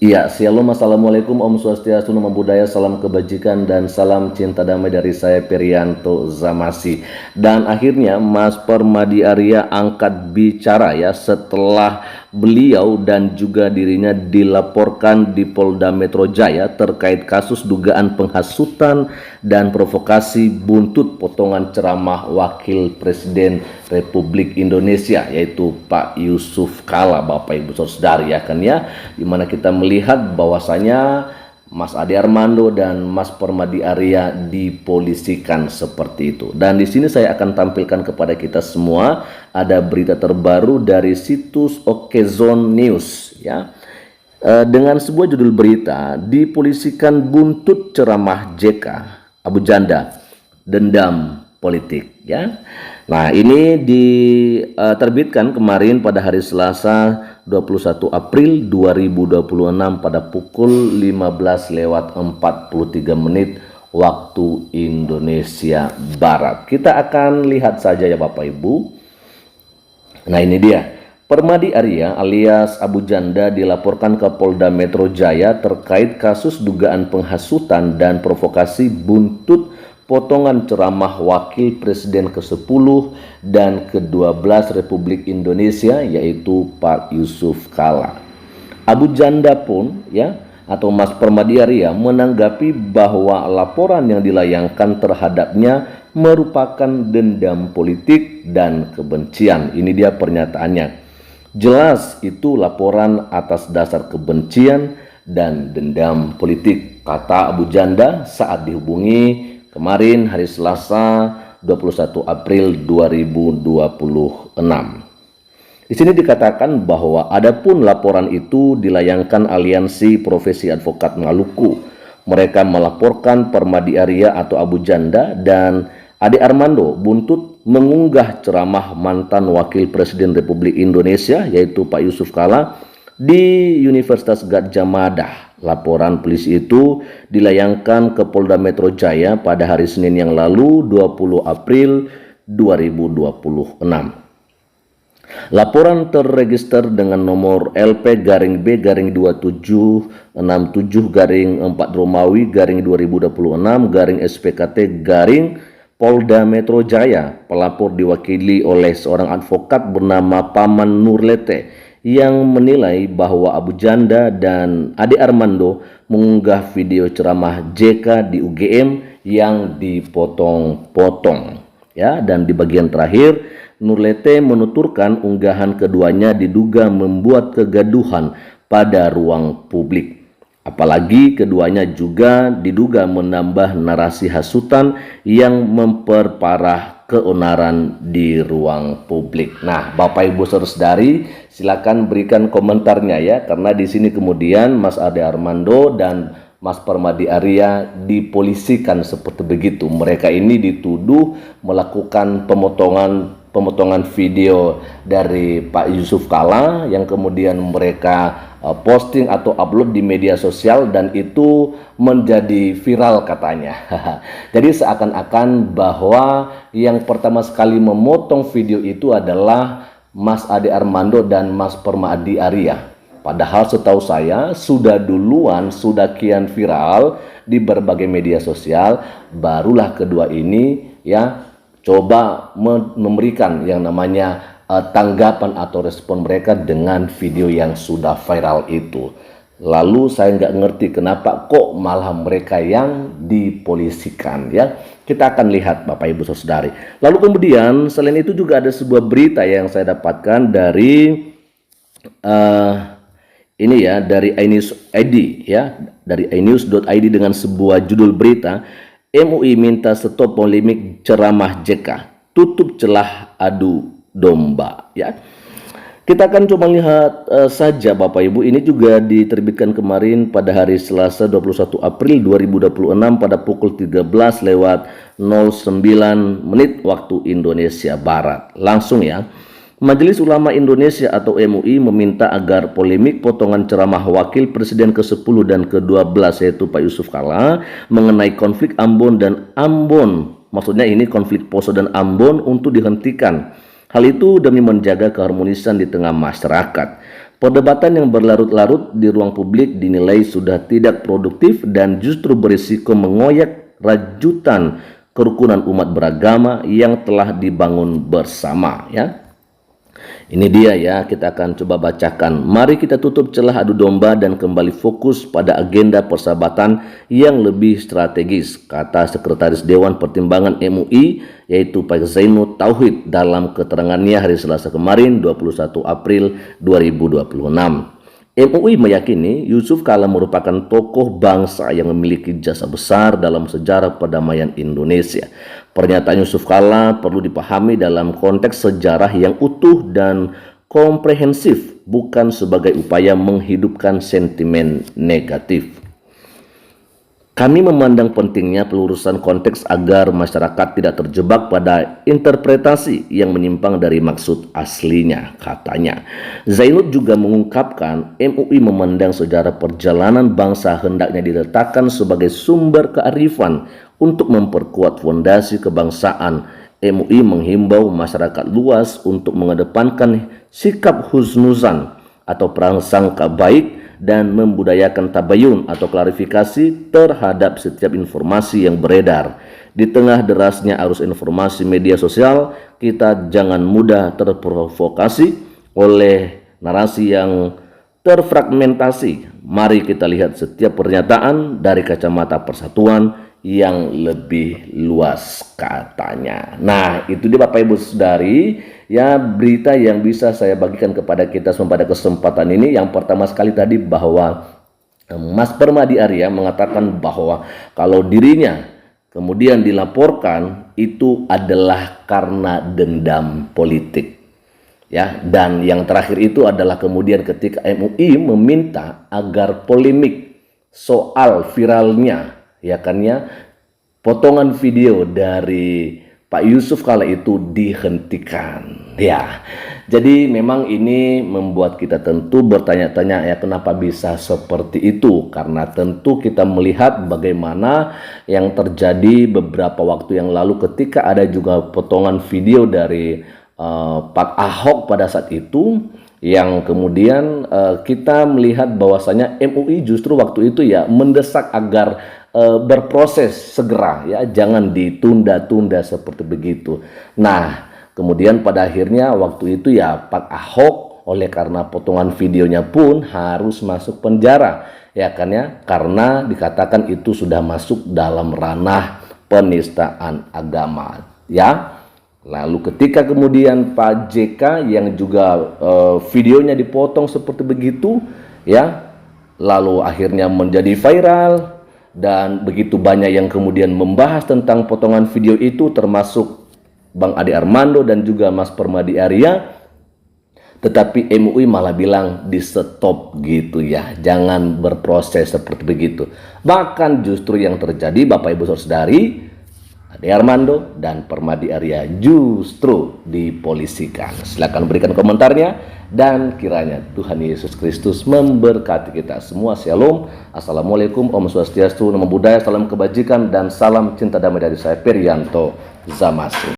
Iya, shalom, assalamualaikum, Om Swastiastu, Namo Buddhaya, salam kebajikan dan salam cinta damai dari saya Perianto Zamasi. Dan akhirnya Mas Permadi Arya angkat bicara ya setelah beliau dan juga dirinya dilaporkan di Polda Metro Jaya terkait kasus dugaan penghasutan dan provokasi buntut potongan ceramah Wakil Presiden Republik Indonesia yaitu Pak Yusuf Kala, Bapak Ibu Saudari ya kan ya, dimana kita melihat bahwasanya Mas Ade Armando dan Mas Permadi Arya dipolisikan seperti itu. Dan di sini saya akan tampilkan kepada kita semua ada berita terbaru dari situs Okezone News ya. Dengan sebuah judul berita, dipolisikan buntut ceramah JK Abu Janda, dendam politik ya. Nah, ini diterbitkan kemarin pada hari Selasa 21 April 2026 pada pukul 15:43 waktu Indonesia Barat. Kita akan lihat saja ya Bapak Ibu. Nah, ini dia. Permadi Arya alias Abu Janda dilaporkan ke Polda Metro Jaya terkait kasus dugaan penghasutan dan provokasi buntut potongan ceramah Wakil Presiden ke-10 dan ke-12 Republik Indonesia yaitu Pak Yusuf Kala. Abu Janda pun ya atau Mas Permadi Arya menanggapi bahwa laporan yang dilayangkan terhadapnya merupakan dendam politik dan kebencian. Ini dia pernyataannya. Jelas itu laporan atas dasar kebencian dan dendam politik, kata Abu Janda saat dihubungi kemarin hari Selasa 21 April 2026. Di sini dikatakan bahwa adapun laporan itu dilayangkan Aliansi Profesi Advokat Maluku. Mereka melaporkan Permadi Arya atau Abu Janda dan Ade Armando buntut mengunggah ceramah mantan Wakil Presiden Republik Indonesia yaitu Pak Yusuf Kala di Universitas Gadjah Mada. Laporan polisi itu dilayangkan ke Polda Metro Jaya pada hari Senin yang lalu 20 April 2026. Laporan terregister dengan nomor LP-B-2767-4 Romawi _2026 SPKT Polda Metro Jaya. Pelapor diwakili oleh seorang advokat bernama Paman Nurlete yang menilai bahwa Abu Janda dan Ade Armando mengunggah video ceramah JK di UGM yang dipotong-potong ya. Dan di bagian terakhir Nurlete menuturkan unggahan keduanya diduga membuat kegaduhan pada ruang publik. Apalagi keduanya juga diduga menambah narasi hasutan yang memperparah keonaran di ruang publik. Nah, Bapak Ibu Saudari, silakan berikan komentarnya ya, karena di sini kemudian Mas Ade Armando dan Mas Permadi Arya dipolisikan seperti begitu. Mereka ini dituduh melakukan pemotongan video dari Pak Yusuf Kala yang kemudian mereka posting atau upload di media sosial dan itu menjadi viral katanya. Jadi seakan-akan bahwa yang pertama sekali memotong video itu adalah Mas Ade Armando dan Mas Permadi Arya. Padahal setahu saya sudah duluan, sudah kian viral di berbagai media sosial, barulah kedua ini ya coba memberikan yang namanya tanggapan atau respon mereka dengan video yang sudah viral itu. Lalu saya nggak ngerti kenapa kok malah mereka yang dipolisikan ya. Kita akan lihat Bapak Ibu Saudari. Lalu kemudian selain itu juga ada sebuah berita yang saya dapatkan dari ini ya, dari iNews.id ya, dari iNews.id dengan sebuah judul berita, MUI minta stop polemik ceramah JK, tutup celah adu domba ya. Kita akan coba lihat saja Bapak Ibu, ini juga diterbitkan kemarin pada hari Selasa 21 April 2026 pada pukul 13:09 waktu Indonesia Barat. Langsung ya. Majelis Ulama Indonesia atau MUI meminta agar polemik potongan ceramah Wakil Presiden ke-10 dan ke-12 yaitu Pak Yusuf Kala mengenai konflik Ambon dan Ambon, maksudnya ini konflik Poso dan Ambon, untuk dihentikan. Hal itu demi menjaga keharmonisan di tengah masyarakat. Perdebatan yang berlarut-larut di ruang publik dinilai sudah tidak produktif dan justru berisiko mengoyak rajutan kerukunan umat beragama yang telah dibangun bersama, ya. Ini dia ya, kita akan coba bacakan. Mari kita tutup celah adu domba dan kembali fokus pada agenda persahabatan yang lebih strategis, kata Sekretaris Dewan Pertimbangan MUI yaitu Pak Zainud Tauhid dalam keterangannya hari Selasa kemarin 21 April 2026. MUI meyakini Yusuf Kala merupakan tokoh bangsa yang memiliki jasa besar dalam sejarah perdamaian Indonesia. Pernyataan Yusuf Kala perlu dipahami dalam konteks sejarah yang utuh dan komprehensif, bukan sebagai upaya menghidupkan sentimen negatif. Kami memandang pentingnya pelurusan konteks agar masyarakat tidak terjebak pada interpretasi yang menyimpang dari maksud aslinya, katanya. Zainud juga mengungkapkan MUI memandang sejarah perjalanan bangsa hendaknya diletakkan sebagai sumber kearifan untuk memperkuat fondasi kebangsaan. MUI menghimbau masyarakat luas untuk mengedepankan sikap husnuzan atau prasangka baik dan membudayakan tabayun atau klarifikasi terhadap setiap informasi yang beredar. Di tengah derasnya arus informasi media sosial, kita jangan mudah terprovokasi oleh narasi yang terfragmentasi. Mari kita lihat setiap pernyataan dari kacamata persatuan yang lebih luas, katanya. Nah, itu dia Bapak Ibu Saudari, ya, berita yang bisa saya bagikan kepada kita semua pada kesempatan ini. Yang pertama sekali tadi bahwa Mas Permadi Arya mengatakan bahwa kalau dirinya kemudian dilaporkan itu adalah karena dendam politik. Ya, dan yang terakhir itu adalah kemudian ketika MUI meminta agar polemik soal viralnya, ya kan ya, potongan video dari Pak Yusuf Kala itu dihentikan. Ya, jadi memang ini membuat kita tentu bertanya-tanya, ya, kenapa bisa seperti itu? Karena tentu kita melihat bagaimana yang terjadi beberapa waktu yang lalu ketika ada juga potongan video dari Pak Ahok pada saat itu, yang kemudian kita melihat bahwasanya MUI justru waktu itu ya mendesak agar berproses segera, ya, jangan ditunda-tunda seperti begitu. Nah, kemudian pada akhirnya waktu itu ya Pak Ahok oleh karena potongan videonya pun harus masuk penjara, ya kan ya, karena dikatakan itu sudah masuk dalam ranah penistaan agama, ya. Lalu ketika kemudian Pak JK yang juga videonya dipotong seperti begitu, ya, lalu akhirnya menjadi viral dan begitu banyak yang kemudian membahas tentang potongan video itu, termasuk Bang Ade Armando dan juga Mas Permadi Arya. Tetapi MUI malah bilang di stop gitu ya, jangan berproses seperti begitu. Bahkan justru yang terjadi Bapak Ibu Saudari, Ade Armando dan Permadi Arya justru dipolisikan. Silakan berikan komentarnya dan kiranya Tuhan Yesus Kristus memberkati kita semua. Shalom. Assalamualaikum. Om Swastiastu. Namo Buddhaya. Salam kebajikan dan salam cinta damai dari saya Perianto Zamasu.